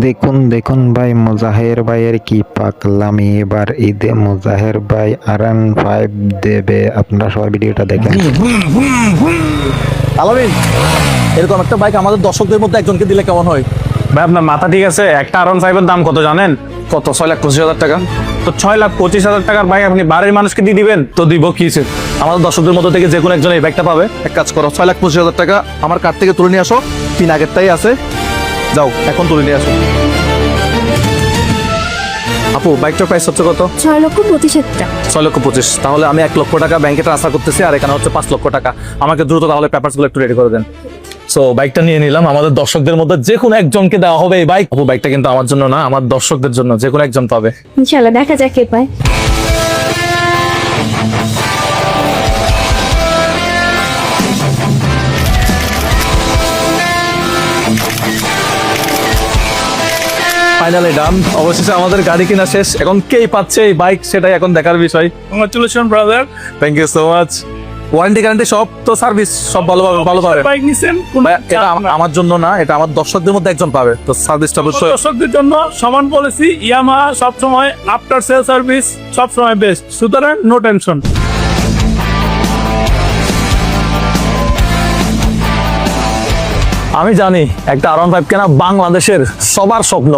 দেখুন দেখুন ভাই, মুজাহের ভাইয়ের কি পাগলামি! এবার ঈদে মুজাহের ভাই R15 দেবে। আপনারা সবাই ভিডিওটা দেখেন। আলামিন, এরকম একটা বাইক আমাদের দর্শকদের মধ্যে একজনকে দিলে কেমন হয়? ভাই আপনার মাথা ঠিক আছে? একটা R15 এর দাম কত জানেন? কত? 6,25,000 টাকা। তো 6,25,000 টাকার বাইক আপনি বাড়ির মানুষকে দিয়ে দিবেন? তো দিব কিসে? আমাদের দর্শকদের মধ্যে থেকে যে কোনো একজন এই বাইকটা পাবে। এক কাজ করো, 6,25,000 টাকা আমার কার্ড থেকে তুলে নিয়ে আসো। পিন আগেরটাই আছে, যাও এখন তুলে নিয়ে আসো। আপু, বাইকটার প্রাইস হচ্ছে কত? 6,25,000 টাকা। 6,25,000। তাহলে আমি 1,00,000 টাকা ব্যাংকে ট্রান্সফার করতেছি, আর এখানে হচ্ছে 5,00,000 টাকা। আমাকে দ্রুত তাহলে পেপারসগুলো একটু রেডি করে দেন। সো বাইকটা নিয়ে নিলাম, আমাদের দর্শকদের মধ্যে যে কোনো একজনকে দেওয়া হবে এই বাইক। আপু, বাইকটা কিন্তু আমার জন্য না, আমার দর্শকদের জন্য, যে কোনো একজন পাবে। ইনশাআল্লাহ, দেখা যাক কে পায়। ফাইনালি ডান, অবশেষে আমাদের গাড়ি কিনা শেষ। এখন কেই পাচ্ছে এই বাইক সেটাই এখন দেখার বিষয়। Congratulation brother. Thank you so much. Warranty guarantee সব তো, সার্ভিস সব ভালো পাবে। বাইক নিছেন? এটা আমার জন্য না, এটা আমার দর্শকদের মধ্যে একজন পাবে, তো সার্ভিসটা অবশ্যই। দর্শকদের জন্য সমান পলিসি। ইয়ামাহা সবসময় আফটার সেল সার্ভিস সবসময় বেস্ট, সুতরাং নো টেনশন। আমি জানি একটা R15 কেনা বাংলাদেশের সবার স্বপ্ন,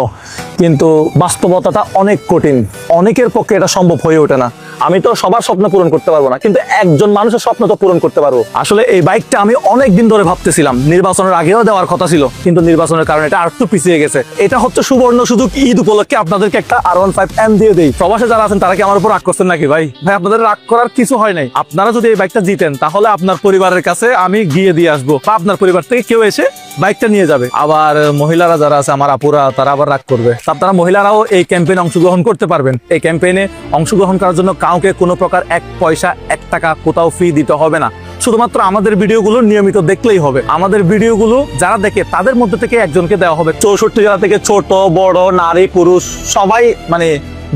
কিন্তু বাস্তবতাটা অনেক কঠিন। অনেকের পক্ষে এটা সম্ভব হয়ে ওঠে না। আমি তো সবার স্বপ্ন পূরণ করতে পারবো না, কিন্তু একজন মানুষের স্বপ্ন তো পূরণ করতে পারবো। আসলে এই বাইকটা আমি অনেক দিন ধরে ভাবতেছিলাম, নির্বাচনের আগেও দেওয়ার কথা ছিল, কিন্তু নির্বাচনের কারণে এটা আর একটু পিছিয়ে গেছে। এটা হচ্ছে সুবর্ণ সুযোগ, ঈদ উপলক্ষে আপনাদেরকে একটা R15 দিয়ে দেই। প্রবাসে যারা আছেন তারা কি আমার উপর রাগ করছেন নাকি? ভাই আপনাদের রাগ করার কিছু হয় নাই। আপনারা যদি এই বাইকটা জিতেন, তাহলে আপনার পরিবারের কাছে আমি গিয়ে দিয়ে আসবো, বা আপনার পরিবার থেকে কেউ এসে বাইকটা নিয়ে যাবে। আবার মহিলারা যারা আছে, আমার আপুরা, তারা আবার রাগ করবে। আপনারা মহিলারাও এই ক্যাম্পেইনে অংশগ্রহণ করতে পারবেন। এই ক্যাম্পেইনে অংশগ্রহণ করার জন্য কাউকে কোনো প্রকার 1 পয়সা 1 টাকা কোথাও ফি দিতে হবে না। শুধুমাত্র আমাদের ভিডিওগুলো নিয়মিত দেখলেই হবে। আমাদের ভিডিওগুলো যারা দেখে তাদের মধ্যে থেকে একজনকে দেওয়া হবে। 64 জেলা থেকে ছোট বড় নারী পুরুষ সবাই, মানে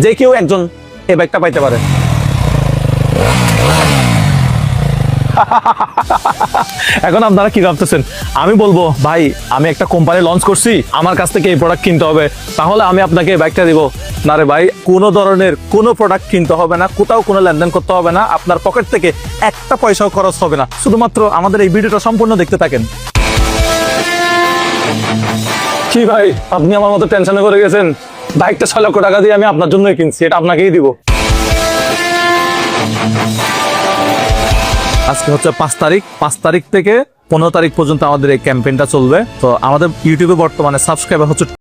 যে কেউ একজন এই বাইকটা পাইতে পারে। এখন আপনারা কি ভাবতেছেন? আমি বলবো ভাই, আমি একটা কোম্পানি লঞ্চ করছি, আমার কাছ থেকে এই প্রোডাক্ট কিনতে হবে, তাহলে আমি আপনাকে এই বাইকটা দিব। না রে ভাই, কোনো ধরনের কোনো প্রোডাক্ট কিনতে হবে না, কোথাও কোনো লেনদেন করতে হবে না, আপনার পকেট থেকে 1 পয়সাও খরচ হবে না। শুধুমাত্র আমাদের এই ভিডিওটা সম্পূর্ণ দেখতে থাকেন। কি ভাই, আপনি আমার মতো টেনশনে করে গেছেন? বাইকটা 6,00,000 টাকা দিয়ে আমি আপনার জন্যই কিনছি, এটা আপনাকেই দিব। আজকে হচ্ছে 5 তারিখ। 5 তারিখ থেকে 15 তারিখ পর্যন্ত আমাদের এই ক্যাম্পেইনটা চলবে। তো আমাদের ইউটিউবে বর্তমানে সাবস্ক্রাইবার হচ্ছে